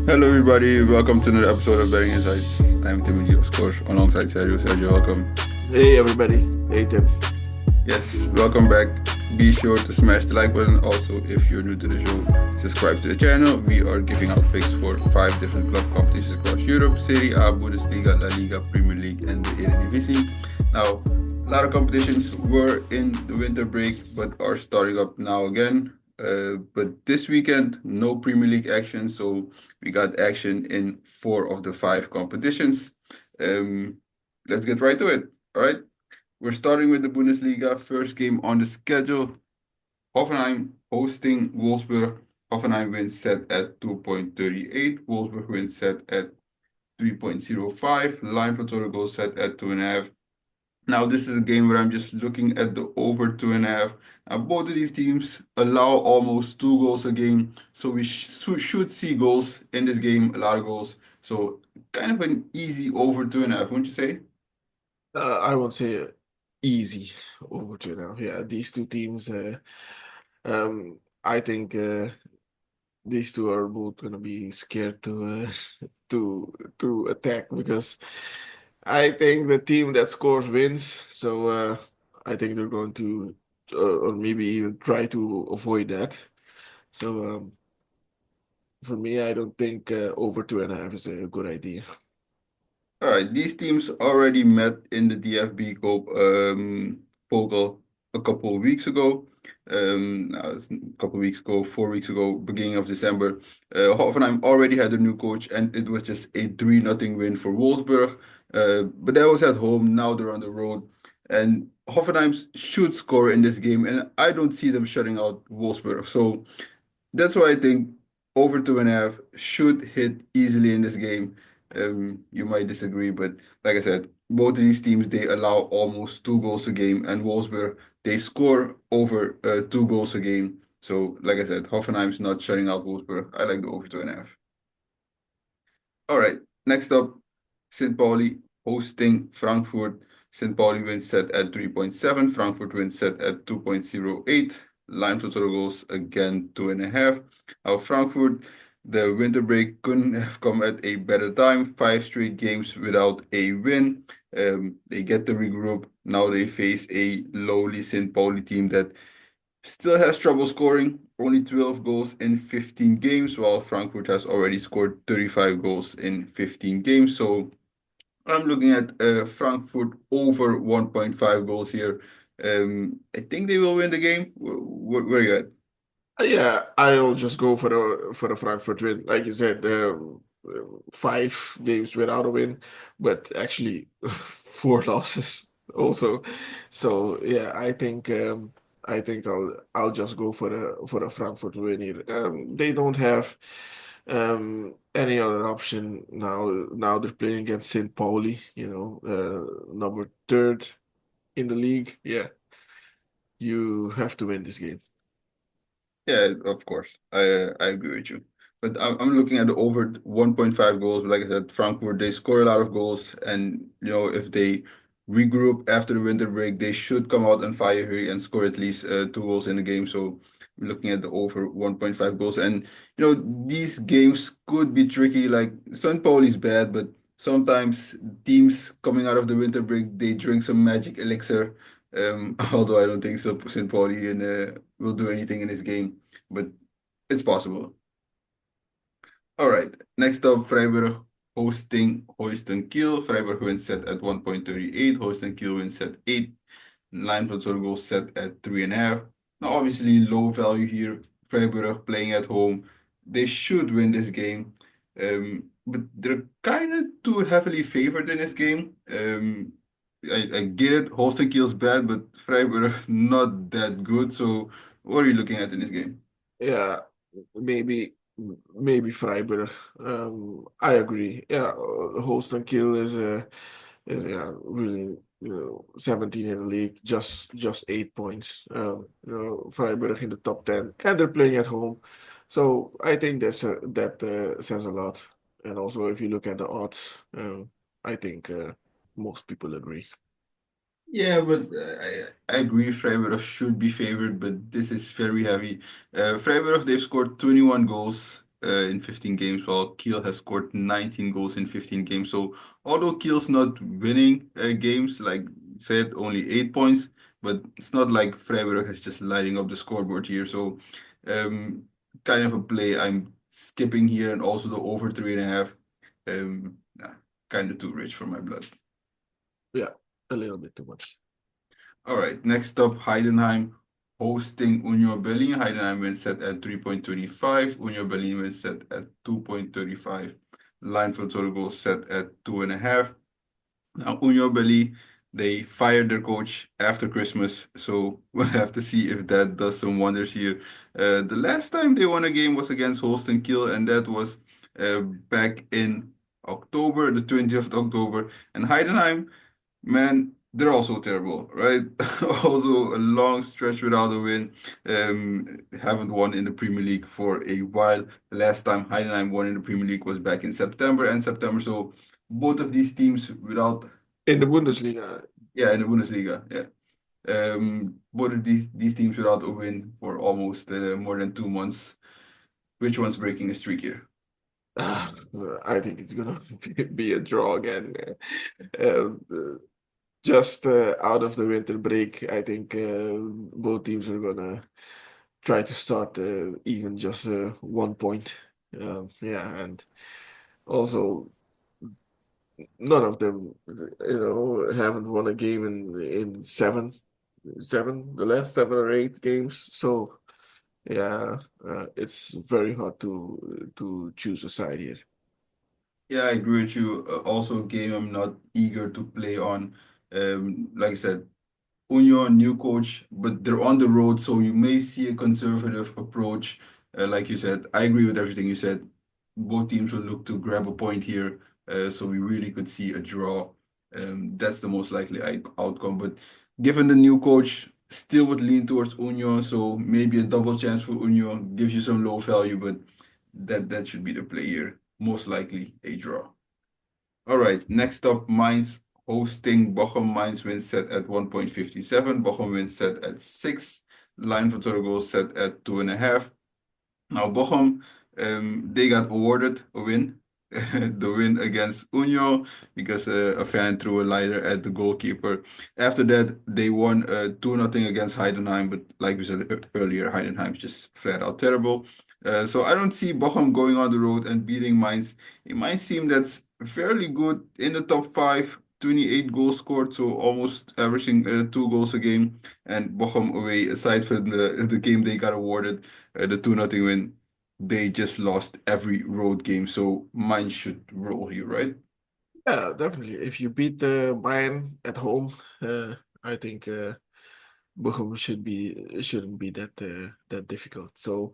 Hello, everybody. Welcome to another episode of Betting Insights. I'm Timothy, of course, alongside Sergio. Sergio, welcome. Hey everybody. Hey Tim. Yes, welcome back. Be sure to smash the like button. Also, if you're new to the show, subscribe to the channel. We are giving out picks for 5 different club competitions across Europe: Serie A, Bundesliga, La Liga, Premier League, and the Eredivisie. Now, a lot of competitions were in the winter break, but are starting up now again. But this weekend, no Premier League action, so we got action in 4 of the 5 competitions. Um, let's get right to it. All right. We're starting with the Bundesliga. First game on the schedule. Hoffenheim hosting Wolfsburg. Hoffenheim wins set at 2.38. Wolfsburg wins set at 3.05. Line for total goals set at 2.5. Now, this is a game where I'm just looking at the over 2.5. Now, both of these teams allow almost 2 goals a game. So we should see goals in this game, a lot of goals. So kind of an easy over 2.5, wouldn't you say? I won't say easy over to now. Yeah, these two teams. I think these two are both gonna be scared to to attack because I think the team that scores wins. So I think they're going to or maybe even try to avoid that. So for me, I don't think over 2.5 is a good idea. All right, these teams already met in the DFB Cup Pokal a couple of weeks ago. It's a couple of weeks ago, 4 weeks ago, beginning of December. Hoffenheim already had a new coach, and it was just a 3-0 win for Wolfsburg. But that was at home. Now they're on the road, and Hoffenheim should score in this game, and I don't see them shutting out Wolfsburg. So that's why I think over 2.5 should hit easily in this game. You might disagree, but like I said, both of these teams they allow almost 2 goals a game, and Wolfsburg they score over 2 goals a game. So, like I said, Hoffenheim's not shutting out Wolfsburg. I like the over 2.5. All right, next up, St. Pauli hosting Frankfurt. St. Pauli wins set at 3.7. Frankfurt wins set at 2.08. Line total goals again 2.5. Now Frankfurt, the winter break couldn't have come at a better time. 5 straight games without a win. They get to regroup. Now they face a lowly St. Pauli team that still has trouble scoring, only 12 goals in 15 games, while Frankfurt has already scored 35 goals in 15 games. So I'm looking at Frankfurt over 1.5 goals here. I think they will win the game. Where you at? Yeah, I'll just go for the Frankfurt win. Like you said, 5 games without a win, but actually 4 losses also. So yeah, I think I'll just go for the Frankfurt win here. They don't have any other option now. Now they're playing against St. Pauli, number third in the league. Yeah, you have to win this game. Yeah, of course. I agree with you. But I'm looking at the over 1.5 goals. Like I said, Frankfurt, they score a lot of goals. And, if they regroup after the winter break, they should come out on fire here and score at least 2 goals in the game. So I'm looking at the over 1.5 goals. And, these games could be tricky. Like, St. Pauli's bad, but sometimes teams coming out of the winter break, they drink some magic elixir. Although I don't think so, St. Pauli will do anything in this game, but it's possible. All right, next up, Freiburg hosting Holstein Kiel. Freiburg wins set at 1.38. Holstein Kiel wins set 8. Line for total goals set at 3.5. Now, obviously, low value here. Freiburg playing at home. They should win this game. But they're kind of too heavily favored in this game. I get it. Holstein Kiel's bad, but Freiburg not that good. So, what are you looking at in this game? Yeah, maybe maybe Freiburg. I agree. Yeah, Holsten Kiel is really 17 in the league, just 8 points. Freiburg in the top 10, and they're playing at home, so I think that says a lot. And also, if you look at the odds, I think most people agree. Yeah, but I agree Freiburg should be favored, but this is very heavy. Freiburg, they've scored 21 goals in 15 games, while Kiel has scored 19 goals in 15 games. So although Kiel's not winning games, like said, only 8 points, but it's not like Freiburg is just lighting up the scoreboard here. So kind of a play I'm skipping here, and also the over 3.5. Nah, kind of too rich for my blood. Yeah, a little bit too much. All right, next up, Heidenheim hosting Union Berlin. Heidenheim wins set at 3.25. Union Berlin wins set at 2.35. Line for total goals set at 2.5. Now, Union Berlin, they fired their coach after Christmas, so we'll have to see if that does some wonders here. The last time they won a game was against Holstein Kiel, and that was back in October, the 20th of October. And Heidenheim, man, they're also terrible, right? Also a long stretch without a win. Haven't won in the Premier League for a while. The last time Heidenheim won in the Premier League was back in September. So both of these teams without, In the Bundesliga, yeah, in the Bundesliga, yeah. Both of these teams without a win for almost more than 2 months. Which one's breaking the streak here? ah, I think it's gonna be a draw again. Uh, just out of the winter break, I think both teams are gonna try to start even just 1 point. Yeah, and also none of them, haven't won a game in the last 7 or 8 games. So yeah, it's very hard to choose a side here. Yeah, I agree with you. Also, a game I'm not eager to play on. Like I said, Union, new coach, but they're on the road, so you may see a conservative approach. Like you said, I agree with everything you said. Both teams will look to grab a point here, so we really could see a draw. That's the most likely outcome. But given the new coach, still would lean towards Union, so maybe a double chance for Union gives you some low value, but that should be the play here. Most likely a draw. All right, next up, Mainz hosting Bochum. Mainz wins set at 1.57. Bochum wins set at 6. Line for total goals set at 2.5. Now, Bochum, they got awarded a win, the win against Union, because a fan threw a lighter at the goalkeeper. After that, they won 2-0 against Heidenheim, but like we said earlier, Heidenheim's just flat out terrible. So I don't see Bochum going on the road and beating Mainz. A Mainz team that's fairly good in the top 5, 28 goals scored, so almost averaging 2 goals a game. And Bochum away, aside from the game they got awarded, the 2-0 win, they just lost every road game, so mine should roll here, right? Yeah, definitely. If you beat Bayern at home, I think Bochum shouldn't be that difficult. So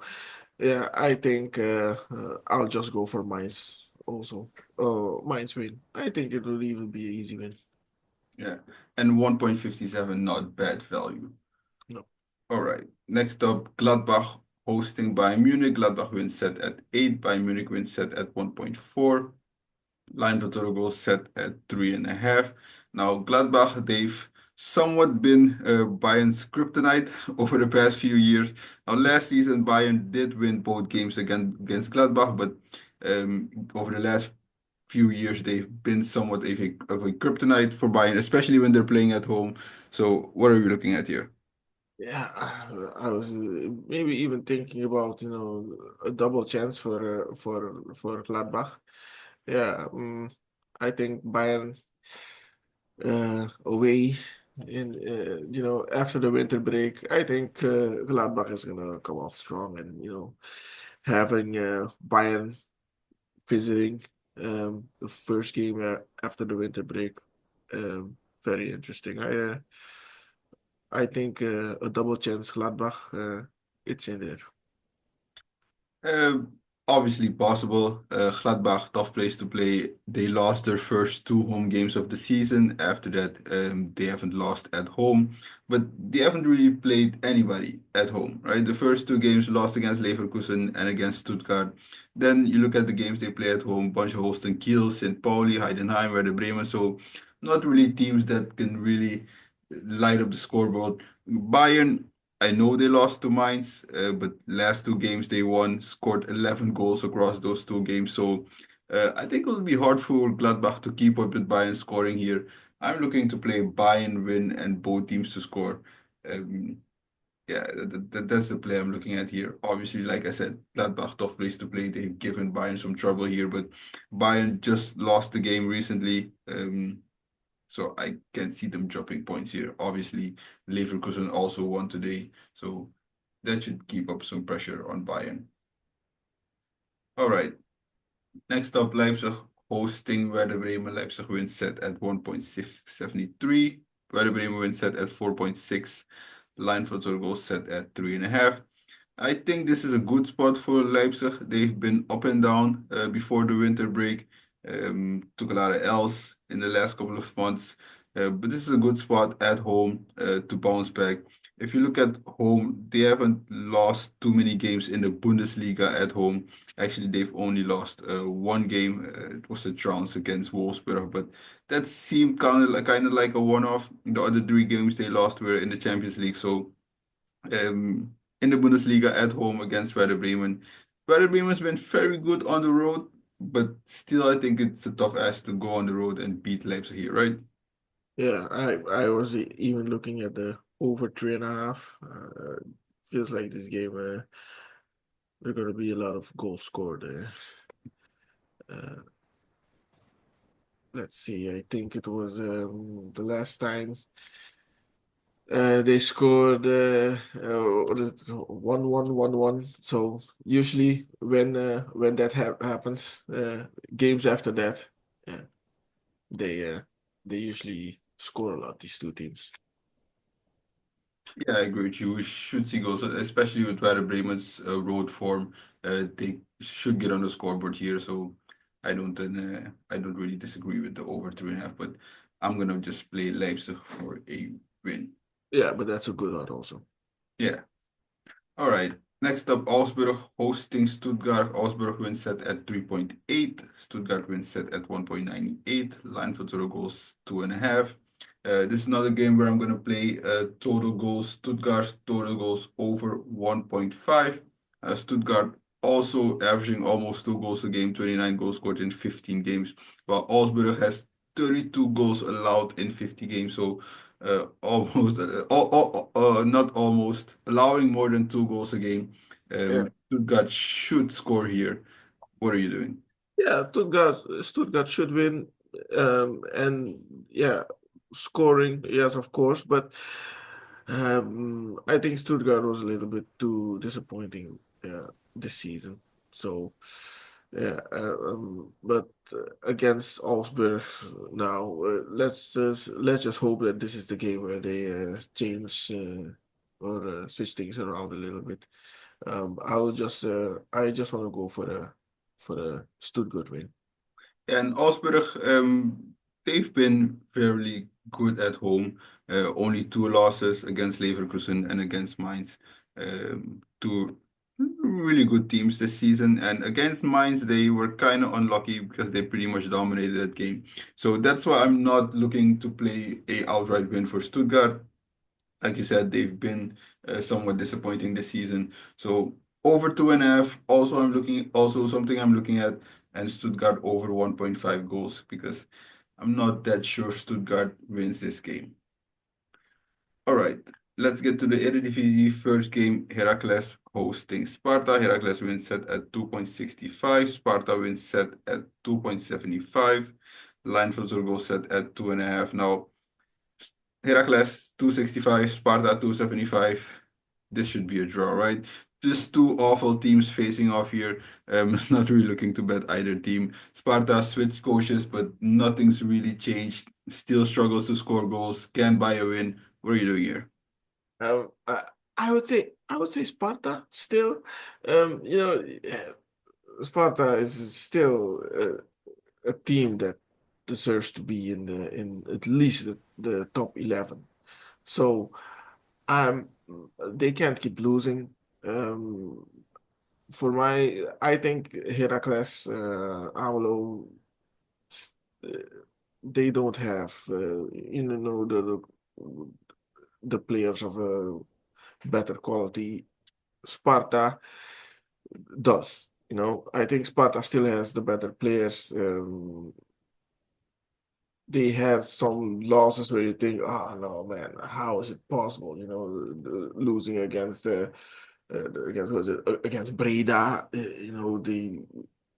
yeah, I think I'll just go for Mainz also. Mainz win. I think it will even be an easy win. Yeah, and 1.57, not bad value. No. All right, next up, Gladbach hosting Bayern Munich. Gladbach wins set at 8. Bayern Munich wins set at 1.4. Line for total goals set at 3.5. Now, Gladbach, they've somewhat been Bayern's kryptonite over the past few years. Now, last season, Bayern did win both games against Gladbach, but over the last few years, they've been somewhat of a kryptonite for Bayern, especially when they're playing at home. So, what are we looking at here? Yeah, I was maybe even thinking about, a double chance for Gladbach. Yeah, I think Bayern away in after the winter break, I think Gladbach is gonna come out strong, and having Bayern visiting the first game after the winter break, very interesting. I think a double chance Gladbach, it's in there. Uh, Obviously possible. Gladbach, tough place to play. They lost their first 2 home games of the season. After that, they haven't lost at home, but they haven't really played anybody at home, right? The first 2 games lost against Leverkusen and against Stuttgart. Then you look at the games they play at home, bunch of Holstein Kiel, St. Pauli, Heidenheim, Werder Bremen. So not really teams that can really light up the scoreboard. Bayern. I know they lost to Mainz, but last two games they won, scored 11 goals across those two games. So I think it will be hard for Gladbach to keep up with Bayern scoring here. I'm looking to play Bayern win and both teams to score. Um, yeah, that's the play I'm looking at here. Obviously, like I said, Gladbach tough place to play. They've given Bayern some trouble here, but Bayern just lost the game recently. So I can see them dropping points here. Obviously, Leverkusen also won today, so that should keep up some pressure on Bayern. All right, next up, Leipzig hosting Werder Bremen. Leipzig wins set at 1.673. Werder Bremen wins set at 4.6. Line for total goals set at 3.5. I think this is a good spot for Leipzig. They've been up and down before the winter break. Took a lot of L's in the last couple of months. But this is a good spot at home to bounce back. If you look at home, they haven't lost too many games in the Bundesliga at home. Actually, they've only lost one game. It was a trounce against Wolfsburg, but that seemed kind of like a one-off. The other three games they lost were in the Champions League. So in the Bundesliga at home against Werder Bremen. Werder Bremen's been very good on the road, but still, I think it's a tough ask to go on the road and beat Leipzig here, right? Yeah, I was even looking at the over 3.5. Feels like this game, there's gonna be a lot of goals scored there. Uh, let's see. I think it was the last time they scored 1-1. So usually when that happens, games after that, yeah, they uh, they usually score a lot. These two teams. Yeah, I agree with you. We should see goals, especially with Werder Bremen's road form. They should get on the scoreboard here, so I don't really disagree with the over 3.5, but I'm gonna just play Leipzig for a win. Yeah, but that's a good one also. Yeah. All right. Next up, Augsburg hosting Stuttgart. Augsburg wins set at 3.8. Stuttgart wins set at 1.98. Line for total goals 2.5. This is another game where I'm gonna play total goals. Stuttgart total goals over 1.5. Stuttgart also averaging almost 2 goals a game, 29 goals scored in 15 games, while Augsburg has 32 goals allowed in 50 games. So almost, not almost, allowing more than 2 goals a game. Yeah. Stuttgart should score here. What are you doing? Yeah, Stuttgart should win. And yeah, scoring, yes, of course, but I think Stuttgart was a little bit too disappointing this season. So yeah, but against Augsburg now, let's just hope that this is the game where they change or switch things around a little bit. I just want to go for the Stuttgart win. And Augsburg, they've been fairly good at home. Only 2 losses against Leverkusen and against Mainz. Two really good teams this season. And against Mainz, they were kind of unlucky because they pretty much dominated that game. So that's why I'm not looking to play a outright win for Stuttgart. Like you said, they've been somewhat disappointing this season. So over 2.5. Also something I'm looking at, and Stuttgart over 1.5 goals because I'm not that sure Stuttgart wins this game. All right, let's get to the Eredivisie first game. Heracles hosting Sparta. Heracles wins set at 2.65. Sparta wins set at 2.75. Line for goal set at 2.5. Now Heracles 265, Sparta 275. This should be a draw, right? Just two awful teams facing off here. Not really looking to bet either team. Sparta switched coaches, but nothing's really changed. Still struggles to score goals. Can't buy a win. What are you doing here? Um, I, I would say Sparta still. Sparta is still a team that deserves to be in at least the top 11. So um, they can't keep losing. Um, I think Heracles, Aulo, s- uh, they don't have the players of better quality. Sparta does. I think Sparta still has the better players. They had some losses where you think, oh no, man, how is it possible? Losing against against was it against Breda?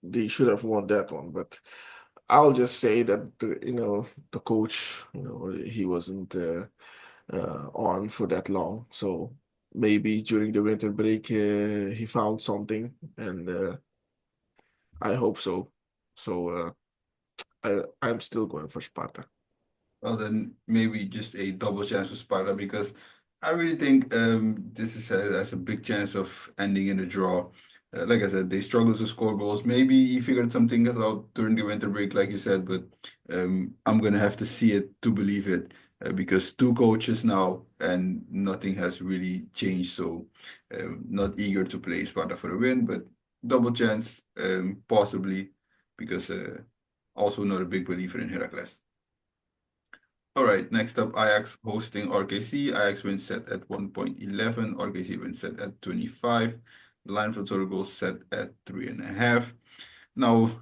They should have won that one, but I'll just say that the coach, he wasn't on for that long, so maybe during the winter break he found something, and I hope so. So I'm still going for Sparta. Well, then maybe just a double chance for Sparta because I really think this has a big chance of ending in a draw. Like I said, they struggle to score goals. Maybe he figured something out during the winter break, like you said, but I'm gonna have to see it to believe it because two coaches now and nothing has really changed. So not eager to play Sparta for a win, but double chance possibly because also not a big believer in Heracles. All right, next up, Ajax hosting RKC. Ajax wins set at 1.11. RKC wins set at 25. The line for total goals set at 3.5. Now,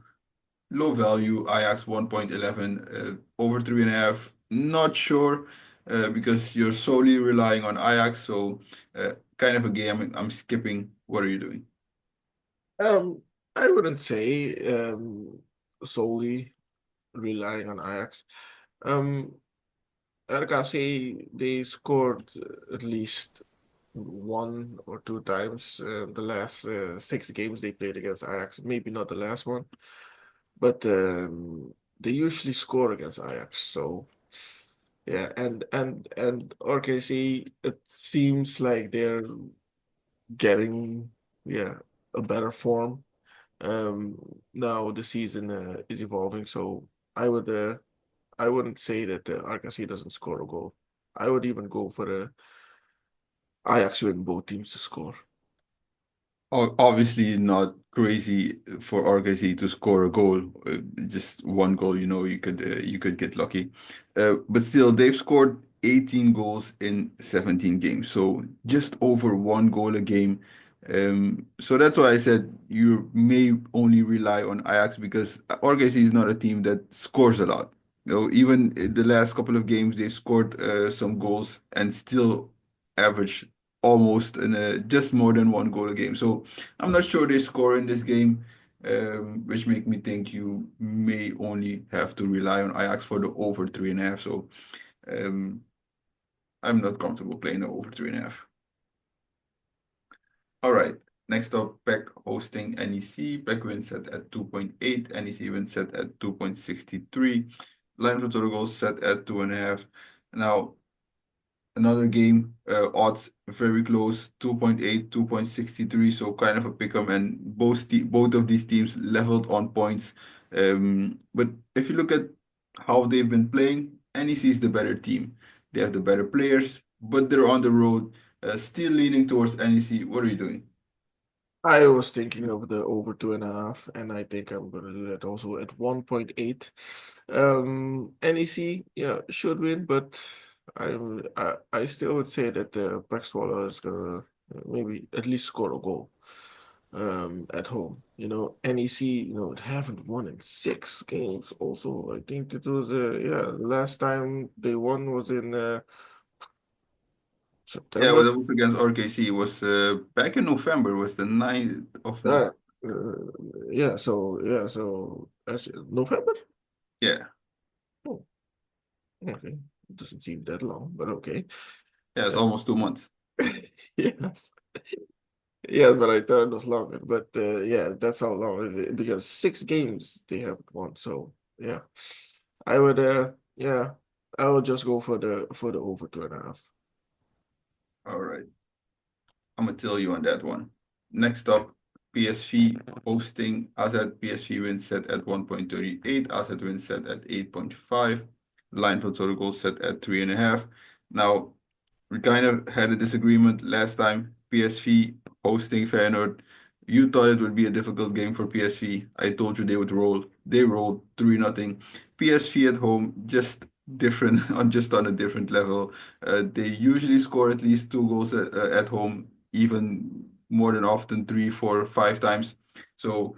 low value, Ajax 1.11, over 3.5. Not sure because you're solely relying on Ajax. So, kind of a game I'm skipping. What are you doing? Um, I wouldn't say solely relying on Ajax. Um, RKC, they scored at least one or two times the last 6 games they played against Ajax. Maybe not the last one, but they usually score against Ajax. So yeah, and RKC, it seems like they're getting a better form. Um, Now the season is evolving, so I would I wouldn't say that the RKC doesn't score a goal. I would even go for the Ajax win both teams to score. Obviously not crazy for RKC to score a goal, just one goal. You could get lucky, but still they've scored 18 goals in 17 games, so just over one goal a game. So that's why I said you may only rely on Ajax because RKC is not a team that scores a lot. Even in the last couple of games they scored some goals and still average almost in just more than one goal a game. So I'm not sure they score in this game, which make me think you may only have to rely on Ajax for the over 3.5. So um, I'm not comfortable playing the over 3.5. All right. Next up, PEC hosting NEC. PEC wins set at 2.8. NEC wins set at 2.63. Line for total goals set at 2.5. Now, another game, odds very close, 2.8, 2.63, so kind of a pick 'em, and both of these teams leveled on points. But if you look at how they've been playing, NEC is the better team. They have the better players, but they're on the road, still leaning towards NEC. What are you doing? I was thinking of the over 2.5, and I think I'm gonna do that also at 1.8. NEC, yeah, should win, but I still would say that the Pack Swallow is gonna maybe at least score a goal at home. NEC, it haven't won in 6 games. Also, I think it was the last time they won was in Yeah, well, September. that was against RKC. It was back in November, was the 9th of Uh, November. so that's November. Yeah, Oh, okay. It doesn't seem that long, but okay. yeah, it's Uh, almost 2 months. yes. Yes, but I thought it was longer. But yeah, that's how long it is because 6 games they haven't won. So yeah. I would I would just go for the over 2.5. All right. I'm gonna tell you on that one. Next up, PSV hosting AZ. PSV wins set at 1.38. AZ wins set at 8.5. Line for total goals set at 3.5. Now, we kind of had a disagreement last time. PSV hosting Feyenoord. You thought it would be a difficult game for PSV. I told you they would roll. They rolled 3-0. PSV at home just different on just on a different level. They usually score at least 2 goals at home, even more than often 3, 4, 5 times. So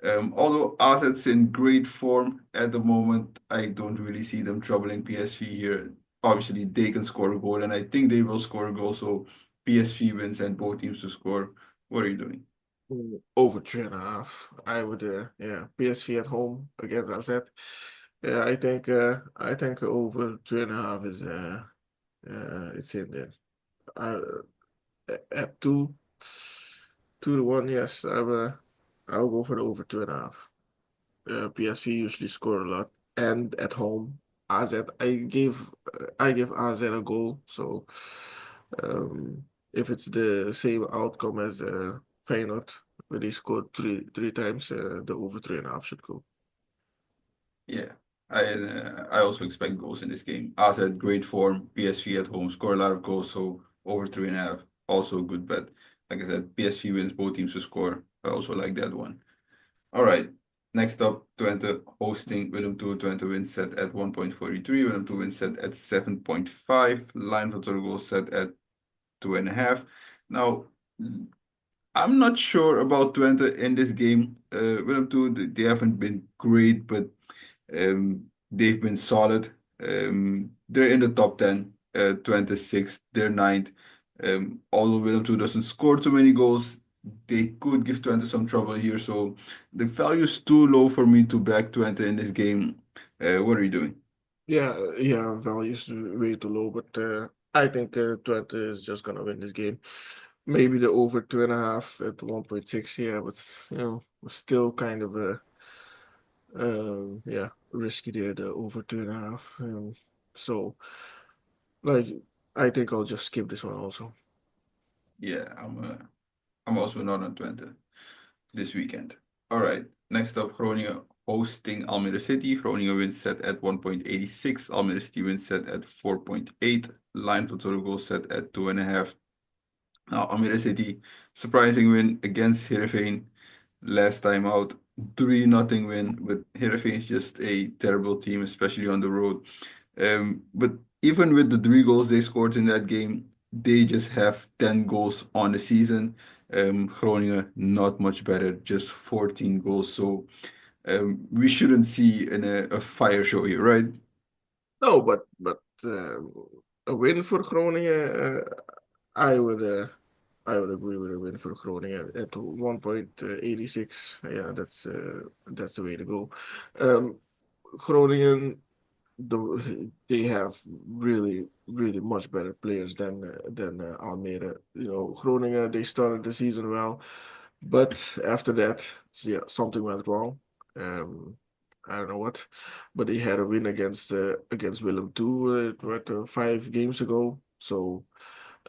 although AZ's in great form at the moment, I don't really see them troubling PSV here. Obviously, they can score a goal, and I think they will score a goal. So PSV wins and both teams to score. What are you doing? Over 3.5. I would, yeah, PSV at home against AZ. Yeah, I think over 3.5 is, it's in there. Uh, at 2-1, yes, I'll go for the over 2.5. PSV usually score a lot, and at home, AZ, I give AZ a goal. So, if it's the same outcome as Feyenoord, where they scored three times, the over 3.5 should go. Yeah, I also expect goals in this game. AZ had great form, PSV at home score a lot of goals, so over 3.5, also a good bet. Like I said, PSV wins both teams to score. I also like that one. All right, next up, Twente hosting Willem II. Twente wins set at 1.43. Willem II wins set at 7.5. Line for total goals set at 2.5. Now, I'm not sure about Twente in this game. Willem II, they haven't been great, but they've been solid. They're in the top 10, 26th, they're ninth. Although Willem II doesn't score too many goals, they could give Twente some trouble here. So the value is too low for me to back Twente in this game. What are you doing? Yeah, value is way too low, but I think Twente is just gonna win this game. Maybe the over 2.5 at 1.6, yeah, but still kind of a yeah, risky there, the over 2.5. So like I think I'll just skip this one also. Yeah, I'm also not on Twente this weekend. All right, next up, Groningen hosting Almere City. Groningen wins set at 1.86. Almere City wins set at 4.8. Line for total goals set at 2.5. Now, Almere City, surprising win against Heerenveen last time out. 3-0 win, but Heerenveen is just a terrible team, especially on the road. But even with the 3 goals they scored in that game, they just have 10 goals on the season. Groningen, not much better, just 14 goals. So we shouldn't see a fire show here, right? No, but a win for Groningen, I would I would agree with a win for Groningen at 1.86. Yeah, that's the way to go. Groningen, they have really much better players than Almere. Groningen, they started the season well, but after that, yeah, something went wrong. Um, I don't know what, but they had a win against Willem II, 5 games ago. So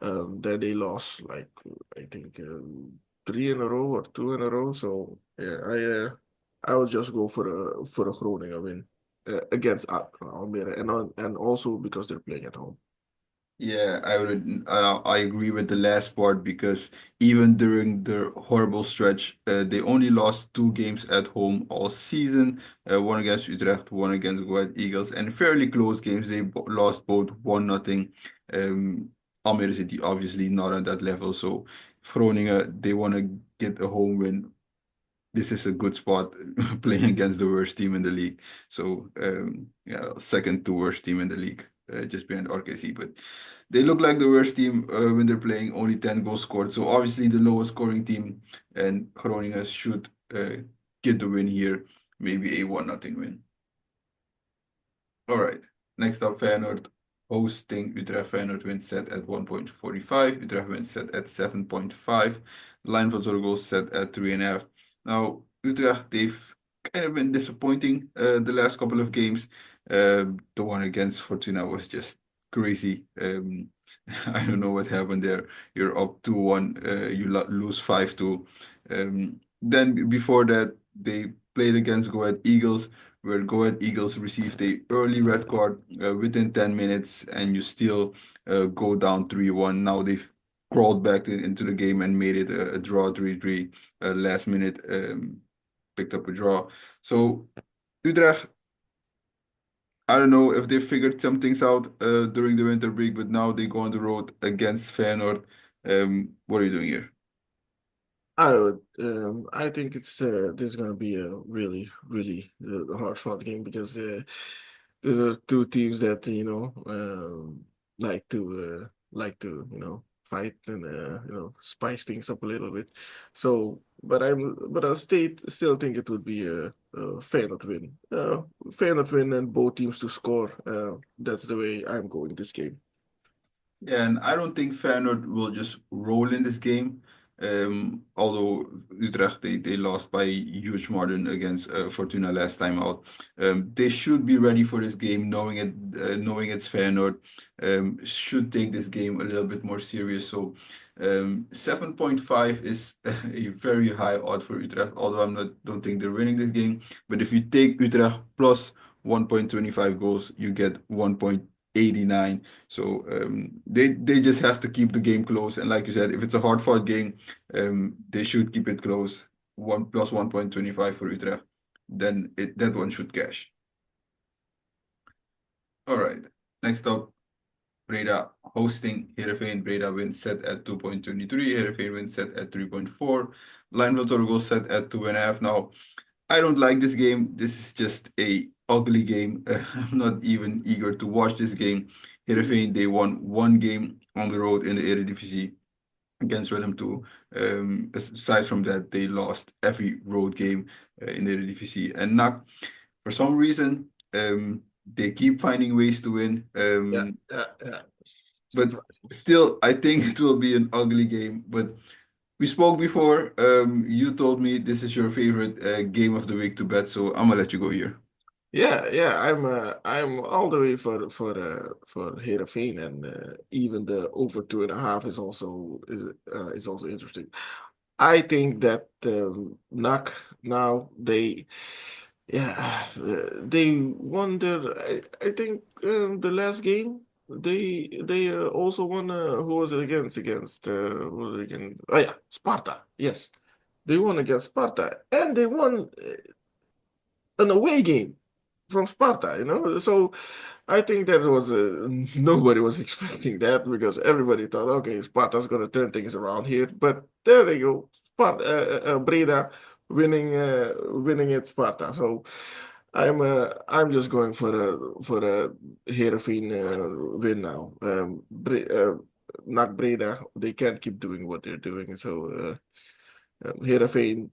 then they lost like I think 3 in a row or 2 in a row. So yeah, I would just go for a Groningen win against Almere, and also because they're playing at home. Yeah, I agree with the last part because even during the horrible stretch, they only lost 2 games at home all season. One against Utrecht, one against Go Ahead Eagles, and fairly close games. They lost both 1-0. Almere City obviously not on that level, so Groningen they want to get a home win. This is a good spot playing against the worst team in the league. So yeah, second to worst team in the league, just behind RKC. But they look like the worst team when they're playing only 10 goals scored. So obviously the lowest scoring team, and Groningen should get the win here. Maybe a 1-0 win. All right. Next up, Feyenoord hosting Utrecht. Feyenoord wins set at 1.45. Utrecht wins set at 7.5. Line for goals set at 3.5. Now, Utrecht, they've kind of been disappointing the last couple of games. The one against Fortuna was just crazy. I don't know what happened there. You're up 2-1, you lose 5-2. Then before that, they played against Go Ahead Eagles, where Go Ahead Eagles received a early red card within 10 minutes, and you still go down 3-1. Now they've crawled back into the game and made it a draw 3-3. Last minute picked up a draw. So Utrecht, I don't know if they figured some things out during the winter break, but now they go on the road against Feyenoord. What are you doing here? I think this is gonna be a really hard fought game because these are two teams that like to fight and spice things up a little bit. So, but I still think it would be a Feyenoord win. Feyenoord win and both teams to score. That's the way I'm going this game. Yeah, and I don't think Feyenoord will just roll in this game. Although Utrecht they lost by a huge margin against Fortuna last time out. They should be ready for this game, knowing it's Feyenoord. Should take this game a little bit more serious. So 7.5 is a very high odd for Utrecht, although don't think they're winning this game. But if you take Utrecht plus 1.25 goals, you get 1.89. So they just have to keep the game close. And like you said, if it's a hard fought game, they should keep it close. 1+1.25 for Utrecht. Then that one should cash. All right. Next up, Breda hosting Heerenveen. Breda wins set at 2.23. Heerenveen wins set at 3.4. Line for total goal set at 2.5. Now, I don't like this game. This is just a ugly game. I'm not even eager to watch this game. Heerenveen, they won one game on the road in the Eredivisie against Willem II. Aside from that, they lost every road game in the Eredivisie. And NAC, for some reason, they keep finding ways to win. Yeah. But still, I think it will be an ugly game. But we spoke before. You told me this is your favorite game of the week to bet, so I'm gonna let you go here. Yeah. I'm all the way for Heerenveen, and even the over 2.5 is also interesting. I think that NAC now they won I think the last game they also won. Who was it against? Who was it against? Oh yeah, Sparta. Yes, they won against Sparta, and they won an away game from Sparta, So I think that was nobody was expecting that because everybody thought, okay, Sparta's going to turn things around here. But there they go, Breda winning at Sparta. So I'm just going for a Heerenveen win now. Not Breda, they can't keep doing what they're doing. So Heerenveen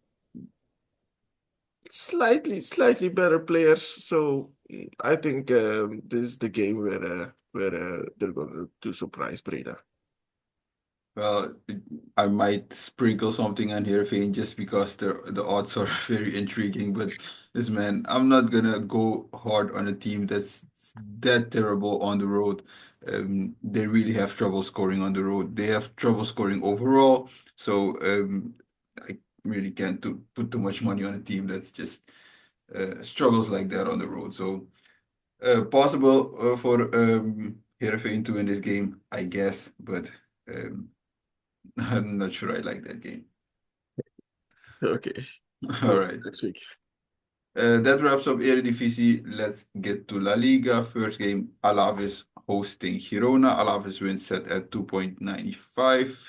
slightly better players. So I think this is the game where they're going to surprise Breda. Well, I might sprinkle something on here, Vane, just because the odds are very intriguing. But listen, man, I'm not gonna go hard on a team that's that terrible on the road. They really have trouble scoring on the road. They have trouble scoring overall. So I really can't put too much money on a team that's just struggles like that on the road. So possible for Heerenveen to win this game, I guess, but. Um, I'm not sure I like that game. Okay, All let's see right. next week. That wraps up Eredivisie. Let's get to La Liga. First game, Alaves hosting Girona. Alaves wins set at 2.95.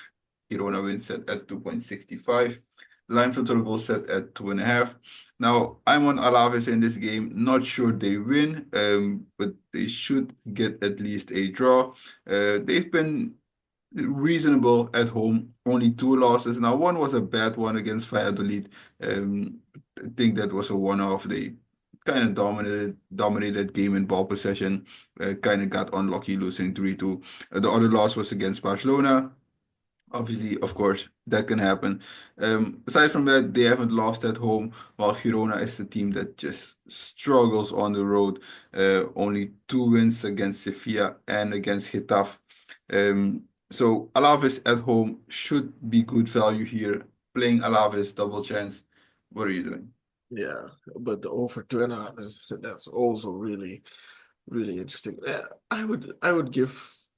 Girona wins set at 2.65. Line for total goal set at 2.5. Now, I'm on Alaves in this game. Not sure they win, but they should get at least a draw. They've been reasonable at home. Only two losses. Now, one was a bad one against Valladolid. I think that was a one-off. They kind of dominated game in ball possession. Kind of got unlucky losing 3-2. The other loss was against Barcelona. Obviously, of course, that can happen. Aside from that, they haven't lost at home, while Girona is the team that just struggles on the road. Only two wins against Sevilla and against Getafe. So Alaves at home should be good value here. Playing Alaves double chance. What are you doing? Yeah, but the over 2.5 that's also really interesting. I would give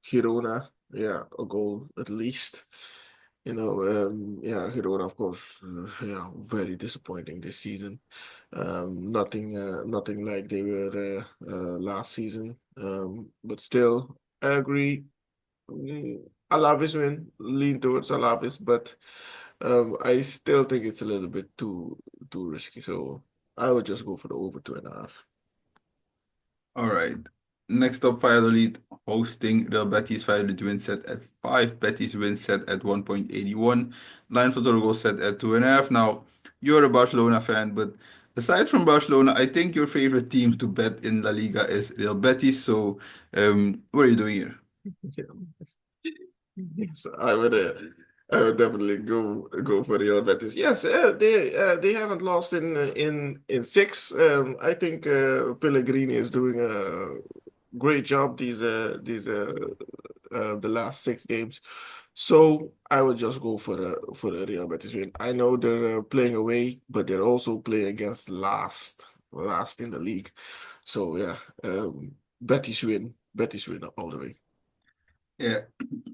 Girona a goal at least. Yeah, Girona, of course, yeah, very disappointing this season. Nothing like they were last season. But still, I agree. Alaves win, lean towards Alaves, but I still think it's a little bit too risky. So I would just go for the over 2.5. All right. Next up, Valladolid hosting Real Betis. Valladolid win set at 5. Betis win set at 1.81. Line for total goal set at 2.5. Now, you're a Barcelona fan, but aside from Barcelona, I think your favorite team to bet in La Liga is Real Betis. So, what are you doing here? Yes, I would definitely go for Real Betis. Yes, they haven't lost in six. I think Pellegrini is doing a great job the last 6 games. So I would just go for the Real Betis win. I know they're playing away, but they're also playing against last in the league. So yeah, Betis win all the way. Yeah,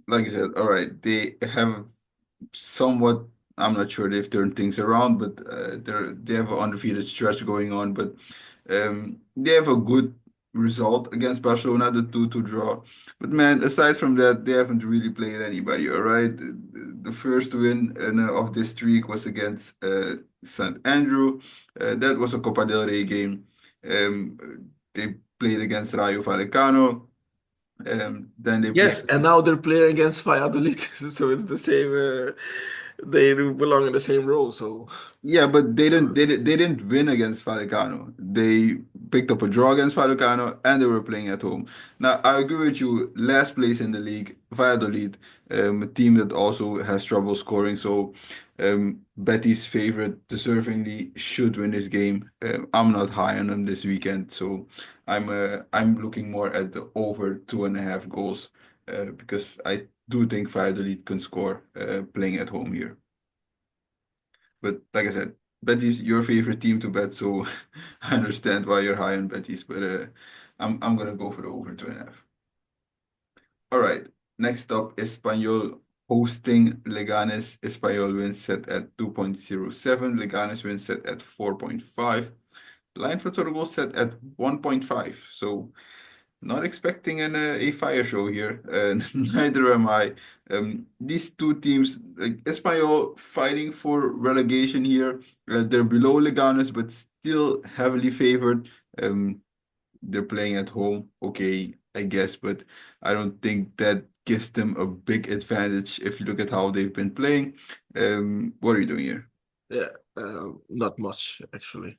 like you said, all right. They have somewhat, I'm not sure they've turned things around, but they have an undefeated stretch going on. But they have a good result against Barcelona, the 2-2 draw. But man, aside from that, they haven't really played anybody. All right, the first win of this streak was against St. Andrew. That was a Copa del Rey game. They played against Rayo Vallecano. Then they Yes, played. and now they're playing against Valladolid, so it's the same. They do belong in the same role. So Yeah, but they didn't win against Vallecano. They picked up a draw against Vallecano and they were playing at home. Now, I agree with you. Last place in the league, Valladolid, a team that also has trouble scoring. So, Betis' favorite, deservingly, should win this game. I'm not high on them this weekend, so I'm looking more at the over 2.5 goals, because I do think Valladolid can score playing at home here. But like I said, Betis your favorite team to bet, so I understand why you're high on Betis, but I'm gonna go for the over 2.5. All right. Next up, Espanyol hosting Leganes. Espanyol wins set at 2.07. Leganes wins set at 4.5. Line for total goal set at 1.5. So not expecting a fire show here. Neither am I. These two teams, like Espanyol, fighting for relegation here. They're below Leganes, but still heavily favored. Um, they're playing at home, okay, I guess, but I don't think that gives them a big advantage if you look at how they've been playing. What are you doing here? yeah, not much actually.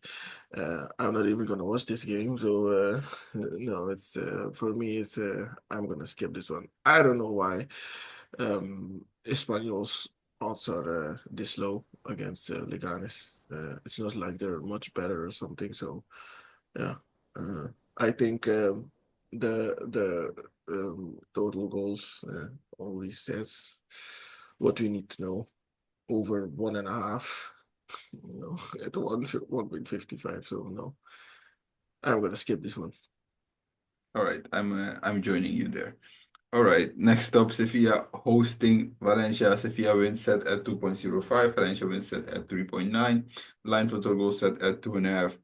I'm not even gonna watch this game. So no, it's for me. It's I'm gonna skip this one. I don't know why. Espanyol's odds are this low against Leganes. It's not like they're much better or something. So yeah, uh, I think the total goals always says what we need to know over 1.5. At 1.55. So no, I'm gonna skip this one. All right, I'm joining you there. All right, next up, Sevilla hosting Valencia. Sevilla wins set at 2.05. Valencia wins set at 3.9. Line for total goal set at 2.5.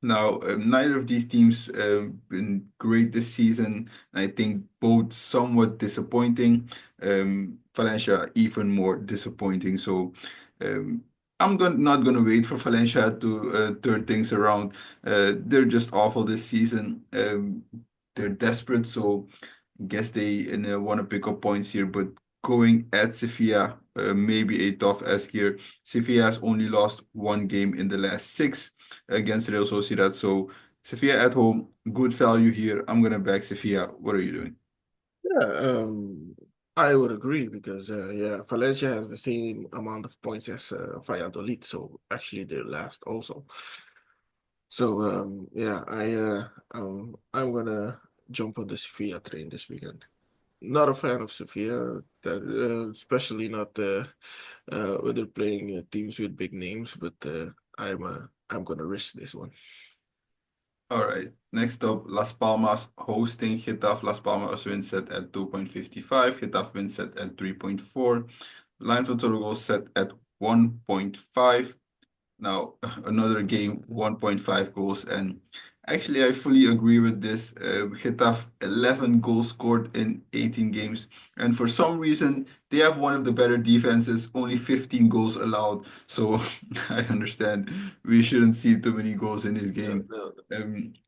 Now, neither of these teams been great this season. I think both somewhat disappointing. Valencia even more disappointing. So, not gonna wait for Valencia to turn things around. They're just awful this season. They're desperate, so guess they want to pick up points here. But going at Sevilla, maybe a tough ask here. Sevilla has only lost one game in the last six against Real Sociedad. So Sevilla at home, good value here. I'm gonna back Sevilla. What are you doing? Yeah, I would agree because yeah, Valencia has the same amount of points as Valladolid, so actually they're last also. So yeah, I'm gonna jump on the Sevilla train this weekend. Not a fan of Sevilla, especially not when they're playing teams with big names, but I'm gonna risk this one. All right. Next up, Las Palmas hosting Getafe. Las Palmas win set at 2.55. Getafe win set at 3.4. Line for total goals set at 1.5. Now, another game, 1.5 goals. And actually, I fully agree with this. Getafe, 11 goals scored in 18 games. And for some reason, they have one of the better defenses, only 15 goals allowed. So I understand we shouldn't see too many goals in this No, game. no.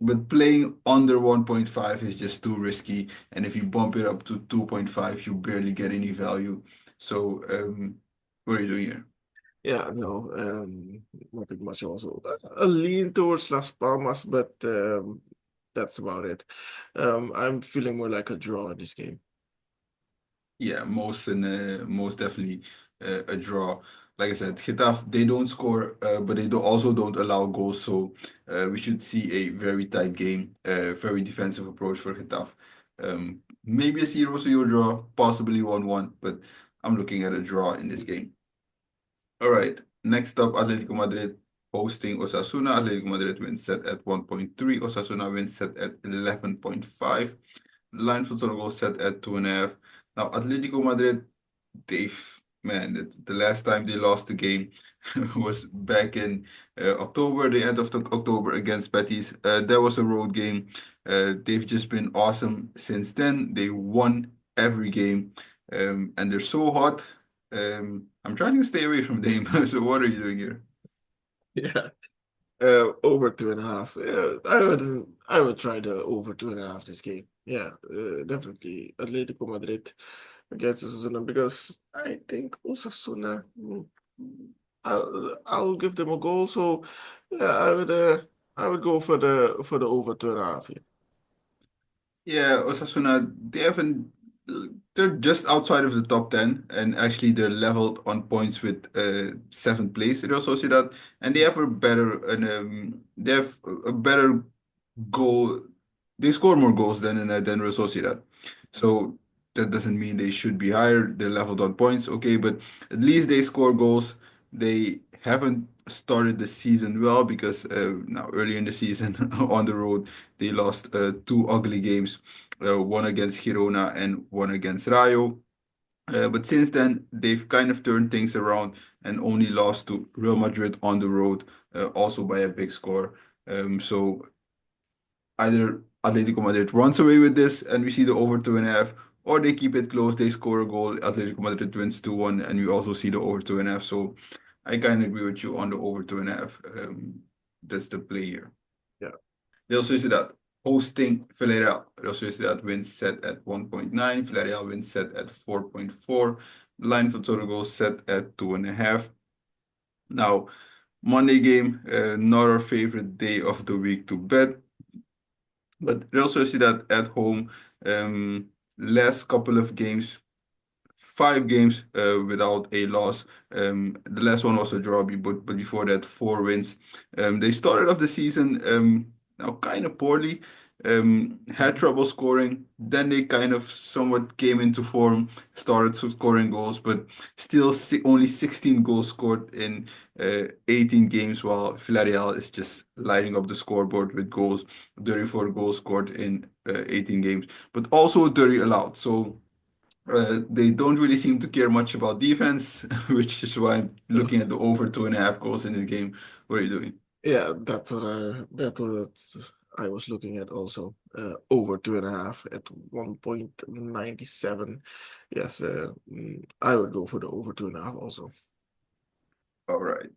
But playing under 1.5 is just too risky. And if you bump it up to 2.5, you barely get any value. So, what are you doing here? Yeah, no, nothing much also. A lean towards Las Palmas, but that's about it. I'm feeling more like a draw in this game. Yeah, most definitely a draw. Like I said, Getafe, they don't score, but they also don't allow goals. So we should see a very tight game, very defensive approach for Getafe. Maybe a 0-0 draw, possibly 1-1, but I'm looking at a draw in this game. All right, next up, Atletico Madrid hosting Osasuna. Atletico Madrid wins set at 1.3. Osasuna wins set at 11.5. Line for total goal set at 2.5. Now, Atletico Madrid, man, the last time they lost the game was back in October, the end of October against Betis. That was a road game. They've just been awesome since then. They won every game, and they're so hot. I'm trying to stay away from them. So what are you doing here? Yeah. Over 2.5. Yeah, I would try the over 2.5 this game. Yeah, definitely Atletico Madrid against Osasuna because I think Osasuna, I'll give them a goal. So yeah, I would go for the over 2.5. Yeah. Yeah, Osasuna, they're just outside of the top 10, and actually they're leveled on points with seventh place Real Sociedad, and they have a better goal. They score more goals than Real Sociedad. So that doesn't mean they should be higher. They're leveled on points, okay, but at least they score goals. They haven't started the season well because now early in the season on the road they lost two ugly games, one against Girona and one against Rayo. But since then, they've kind of turned things around and only lost to Real Madrid on the road, also by a big score. So either Atletico Madrid runs away with this and we see the over 2.5, or they keep it close, they score a goal, Atletico Madrid wins 2-1, and we also see the over 2.5. So I kind of agree with you on the over 2.5. That's the play here. Yeah. Real Sociedad hosting Villarreal. Real Sociedad wins set at 1.9. Villarreal wins set at 4.4. Line for total goals set at 2.5. Now, Monday game, not our favorite day of the week to bet. But Real Sociedad at home, last couple of games, 5 games without a loss. The last one was a draw, but before that, 4 wins. They started off the season now kind of poorly, had trouble scoring. Then they kind of somewhat came into form, started scoring goals, but still only 16 goals scored in 18 games, while Villarreal is just lighting up the scoreboard with goals, 34 goals scored in 18 games, but also 30 allowed. So they don't really seem to care much about defense, which is why I'm looking at the over 2.5 goals in this game. What are you doing? Yeah, that was I was looking at also. Over 2.5 at 1.97. Yes, I would go for the over 2.5 also. All right.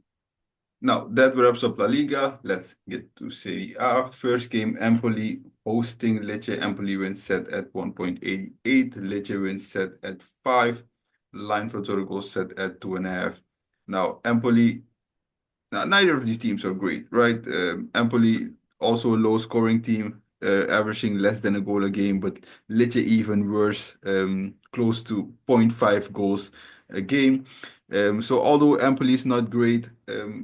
Now that wraps up La Liga. Let's get to Serie A. First game, Empoli hosting Lecce. Empoli wins set at 1.88. Lecce wins set at 5. Line for total goals set at 2.5. Now, Empoli, now, neither of these teams are great, right? Empoli, also a low scoring team, averaging less than a goal a game, but Lecce even worse, close to 0.5 goals a game. So although Empoli is not great,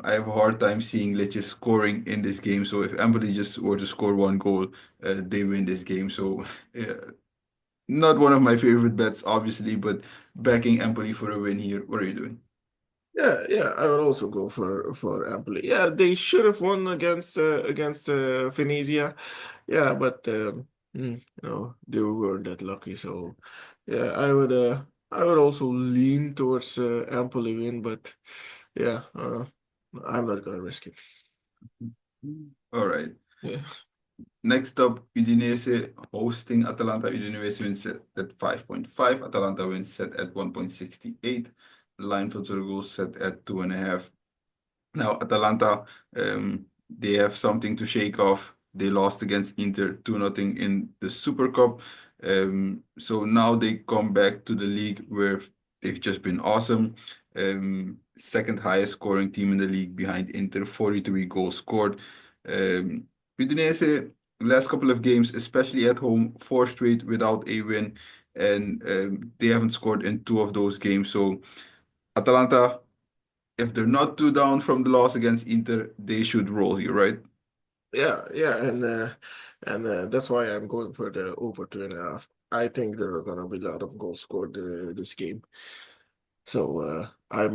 I have a hard time seeing Lecce scoring in this game. So if Empoli just were to score one goal, they win this game. So not one of my favorite bets, obviously, but backing Empoli for a win here. What are you doing? Yeah, I would also go for Empoli. Yeah, they should have won against Venezia. Yeah, but they weren't that lucky. So yeah, I would I would also lean towards Empoli win, but yeah, I'm not gonna risk it. All right. Yeah. Next up, Udinese hosting Atalanta. Udinese wins set at 5.5. Atalanta wins set at 1.68. The line for the goals set at 2.5. Now, Atalanta, they have something to shake off. They lost against Inter 2-0 in the Super Cup. So now they come back to the league where they've just been awesome. Second highest scoring team in the league behind Inter, 43 goals scored. Um, Udinese, last couple of games, especially at home, four straight without a win, and they haven't scored in two of those games. So Atalanta, if they're not too down from the loss against Inter, they should roll here, right? Yeah, and that's why I'm going for the over 2.5. I think there are gonna be a lot of goals scored this game. So I'm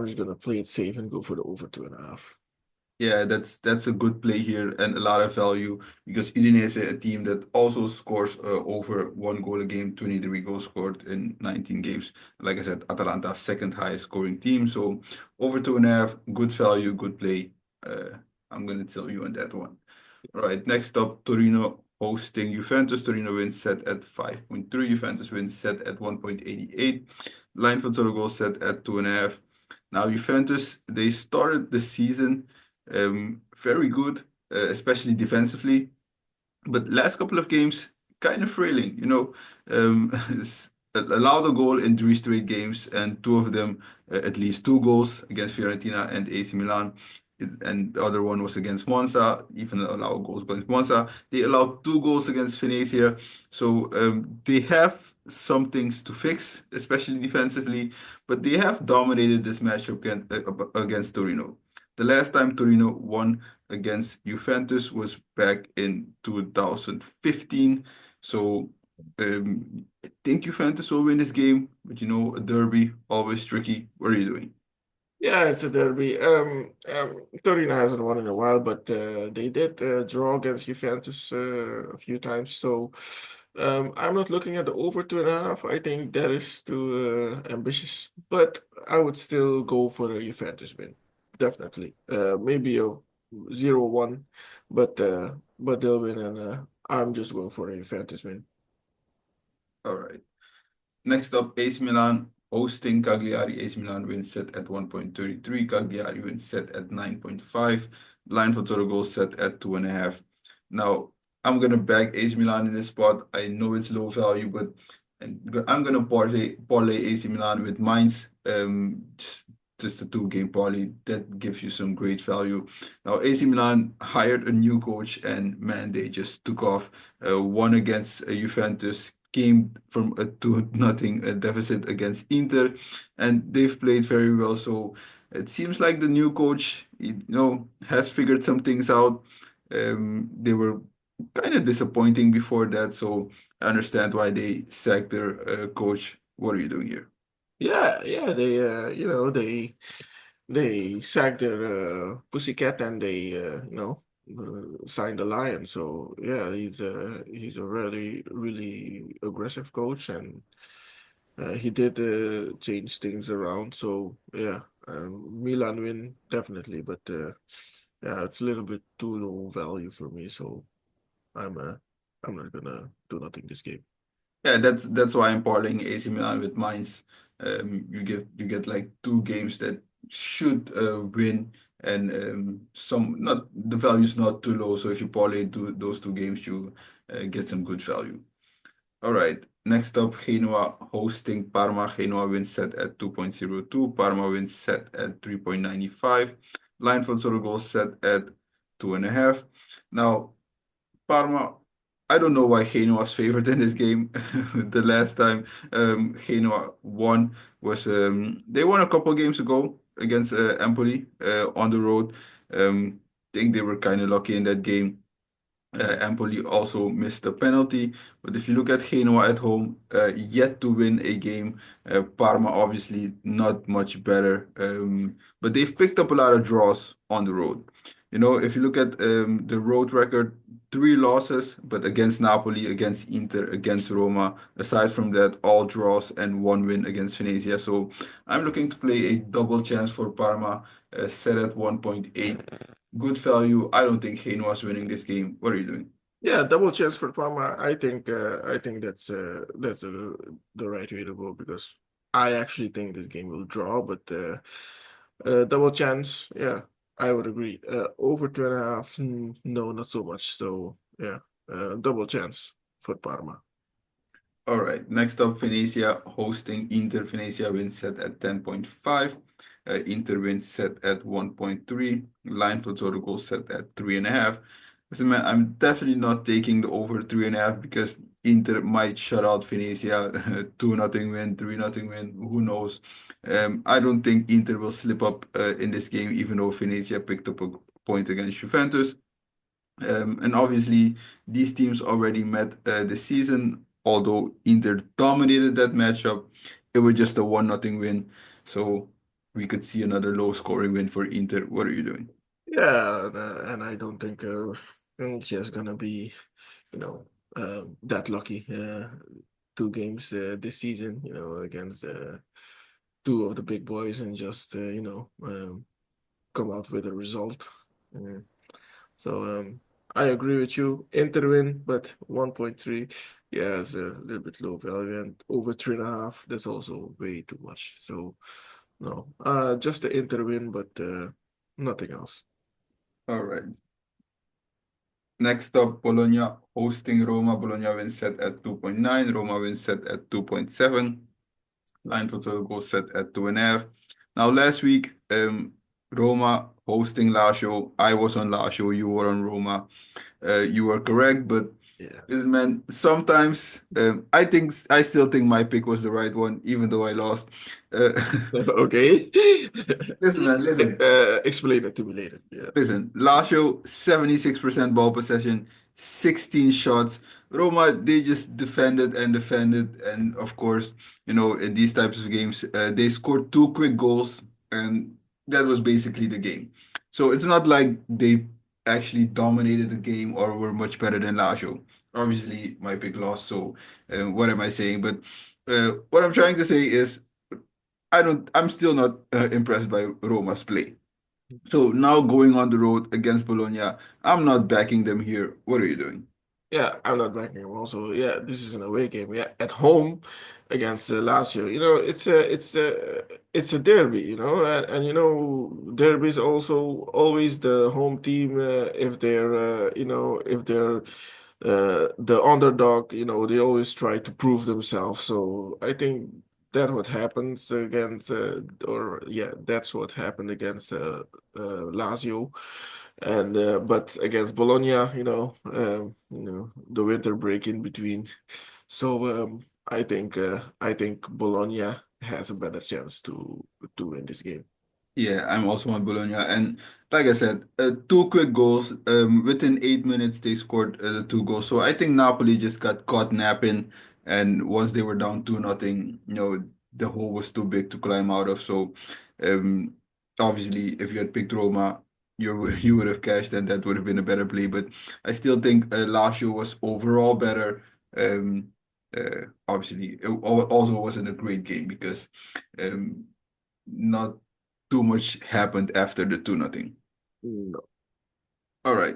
just gonna play it safe and go for the over 2.5. Yeah, that's a good play here and a lot of value because Udinese, a team that also scores over one goal a game, 23 goals scored in 19 games. Like I said, Atalanta second highest scoring team, so over 2.5, good value, good play. Uh, I'm gonna tell you on that one. All right, next up, Torino hosting Juventus. Torino wins set at 5.3. Juventus wins set at 1.88. Line for total goals set at 2.5. Now, Juventus, they started the season very good, especially defensively. But last couple of games, kind of frailing, allowed a goal in three straight games, and two of them, at least two goals against Fiorentina and AC Milan. And the other one was against Monza, even allowed goals against Monza. They allowed two goals against Venezia. So they have some things to fix, especially defensively, but they have dominated this matchup against Torino. The last time Torino won against Juventus was back in 2015. So I think Juventus will win this game, but a derby always tricky. What are you doing? Yeah, it's a derby. Torino hasn't won in a while, but they did draw against Juventus a few times. So I'm not looking at the over 2.5. I think that is too ambitious, but I would still go for a Juventus win. Definitely. Maybe a 0-1, but they'll win, and I'm just going for a Juventus win. All right. Next up, AC Milan hosting Cagliari. AC Milan wins set at 1.33. Cagliari wins set at 9.5. Line for total goals set at 2.5. Now, I'm gonna back AC Milan in this spot. I know it's low value, but I'm gonna parlay AC Milan with Mainz. Just a two-game parlay that gives you some great value. Now, AC Milan hired a new coach, and man, they just took off. Won against Juventus, came from a 2-0 deficit against Inter, and they've played very well. So it seems like the new coach, has figured some things out. They were kind of disappointing before that, so I understand why they sacked their coach. What are you doing here? Yeah, they they sacked their pussycat, and they signed the lion. So yeah, he's a really aggressive coach, and he did change things around. So yeah, Milan win definitely, but yeah, it's a little bit too low value for me. So I'm uh, I'm not gonna do nothing this game. Yeah, that's why I'm parlaying AC Milan with Mainz. You get like two games that should win, and some not the value is not too low. So if you parlay those two games, you get some good value. All right. Next up, Genoa hosting Parma. Genoa wins set at 2.02. Parma wins set at 3.95. Line for total goals set at 2.5. Now, Parma, I don't know why Genoa was favored in this game. The last time Genoa won was they won a couple games ago against Empoli on the road. Think they were kind of lucky in that game. Empoli also missed a penalty, but if you look at Genoa at home, yet to win a game. Parma obviously not much better, but they've picked up a lot of draws on the road. If you look at the road record, 3 losses, but against Napoli, against Inter, against Roma. Aside from that, all draws and 1 win against Venezia. So I'm looking to play a double chance for Parma, set at 1.8. Good value. I don't think Genoa's winning this game. What are you doing? Yeah, double chance for Parma. I think that's the right way to go because I actually think this game will draw, but double chance, yeah, I would agree. Over 2.5, no, not so much. So yeah, double chance for Parma. All right. Next up, Venezia hosting Inter. Venezia wins set at 10.5. Inter wins set at 1.3. Line for total goal set at 3.5. Listen, man, I'm definitely not taking the over 3.5 because Inter might shut out Venezia. 2-0 win, 3-0 win. Who knows? I don't think Inter will slip up in this game, even though Venezia picked up a point against Juventus. And obviously, these teams already met this season. Although Inter dominated that matchup, it was just a 1-0 win. So we could see another low scoring win for Inter. What are you doing? Yeah, and I don't think Valencia is gonna be, that lucky. 2 games this season, against two of the big boys and just come out with a result. Uh, so I agree with you. Inter win, but 1.3, yeah, it's a little bit low value, and over 3.5, that's also way too much. So no, just the Inter win, but nothing else. All right. Next up, Bologna hosting Roma. Bologna wins set at 2.9. Roma wins set at 2.7. Line for total goal set at 2.5. Now, last week, Roma hosting Lazio. I was on Lazio. You were on Roma. You were correct, but Yeah. listen, man, sometimes I still think my pick was the right one, even though I lost. Uh, Okay. listen, man, listen. Explain it to me later. Yeah. Listen, Lazio, 76% ball possession, 16 shots. Roma, they just defended and defended. And of course, in these types of games, they scored 2 quick goals, and that was basically the game. So it's not like they actually dominated the game or were much better than Lazio. Obviously, my pick lost, so what am I saying? But what I'm trying to say is, I'm still not impressed by Roma's play. So now going on the road against Bologna, I'm not backing them here. What are you doing? Yeah, I'm not backing him. Also, yeah, this is an away game. Yeah, at home against Lazio. It's a derby. And derbies also always the home team. If they're if they're the underdog, they always try to prove themselves. So I think that what happens against, or yeah, that's what happened against Lazio. And but against Bologna, the winter break in between. So I think Bologna has a better chance to win this game. Yeah, I'm also on Bologna. And like I said, 2 quick goals. Within 8 minutes, they scored 2 goals. So I think Napoli just got caught napping. And once they were down 2-0, the hole was too big to climb out of. So um, obviously, if you had picked Roma, you would have cashed and that would have been a better play. But I still think Lazio was overall better. Um, Obviously, it also wasn't a great game because not too much happened after the 2-0. No. All right.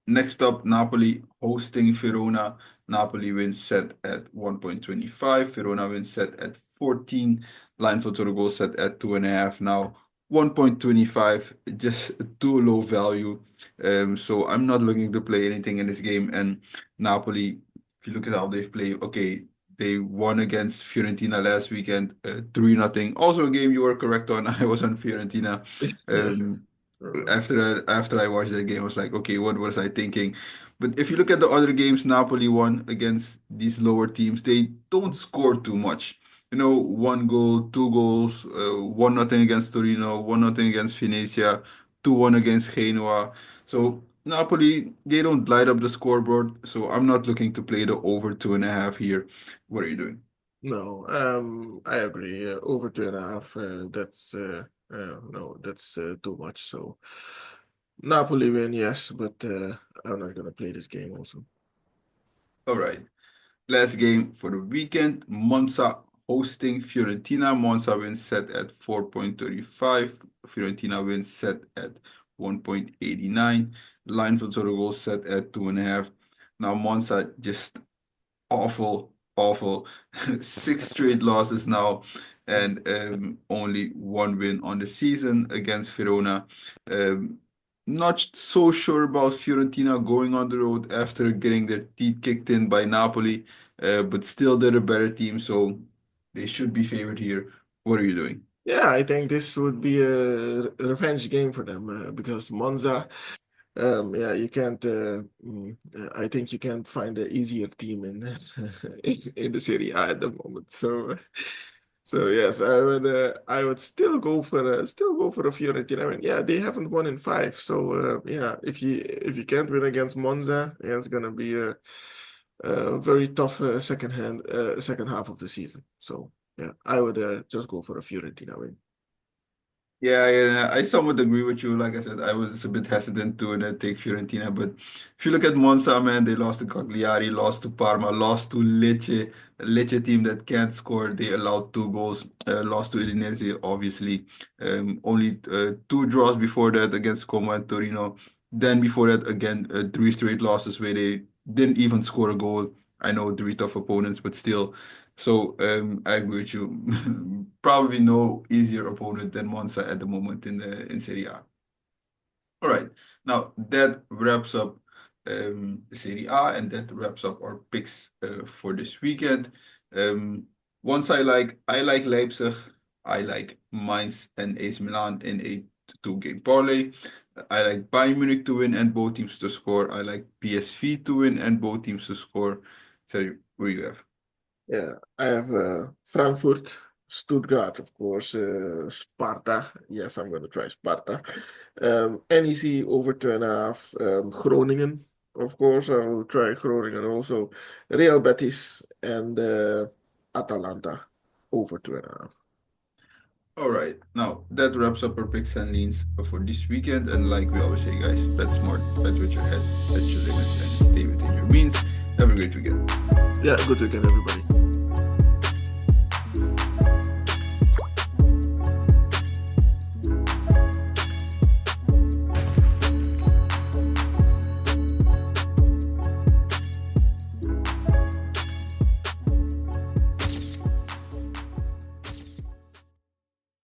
Next up, Napoli hosting Verona. Napoli wins set at 1.25. Verona wins set at 14. Line for total goal set at 2.5. Now, 1.25, just too low value. So I'm not looking to play anything in this game. And Napoli, if you look at how they've played, okay, they won against Fiorentina last weekend, 3-0. Also a game you were correct on. I was on Fiorentina. Um, after I watched that game, I was like, okay, what was I thinking? But if you look at the other games Napoli won against these lower teams, they don't score too much. 1 goal, 2 goals, 1-0 against Torino, 1-0 against Venezia, 2-1 against Genoa. So Napoli, they don't light up the scoreboard. So I'm not looking to play the over 2.5 here. What are you doing? No, I agree. Over 2.5. That's no, that's too much. So Napoli win, yes, but I'm not gonna play this game also. All right. Last game for the weekend, Monza hosting Fiorentina. Monza wins set at 4.35. Fiorentina wins set at 1.89. Line for total goals set at 2.5. Now Monza just awful, awful. 6 straight losses now, and only one win on the season against Verona. Not so sure about Fiorentina going on the road after getting their teeth kicked in by Napoli, but still they're a better team, so they should be favored here. What are you doing? Yeah, I think this would be a revenge game for them because Monza, yeah, you can't. I think you can't find an easier team in in the Serie A at the moment. So yes, I would still go for a Fiorentina win. Yeah, they haven't won in 5, so yeah, if you can't win against Monza, yeah, it's gonna be a very tough second half of the season. So yeah, I would just go for a Fiorentina win. Yeah, I somewhat agree with you. Like I said, I was a bit hesitant to take Fiorentina, but if you look at Monza, man, they lost to Cagliari, lost to Parma, lost to Lecce, a Lecce team that can't score. They allowed 2 goals, lost to Udinese, obviously. Only 2 draws before that against Como and Torino. Then before that, again, 3 straight losses where they didn't even score a goal. I know 3 tough opponents, but still. So I agree with you. Probably no easier opponent than Monza at the moment in Serie A. All right. Now that wraps up Serie A, and that wraps up our picks for this weekend. Once I like Leipzig, I like Mainz and AC Milan in a 2-game parlay. I like Bayern Munich to win and both teams to score. I like PSV to win and both teams to score. Sorry, what do you have? Yeah, I have Frankfurt, Stuttgart, of course, Sparta. Yes, I'm going to try Sparta. NEC over 2.5. Groningen, of course, I will try Groningen also. Real Betis and Atalanta over 2.5. All right, now that wraps up our picks and leans for this weekend. And like we always say, guys, bet smart, bet with your head, set your limits, and stay within your means. Have a great weekend. Yeah, good weekend, everybody.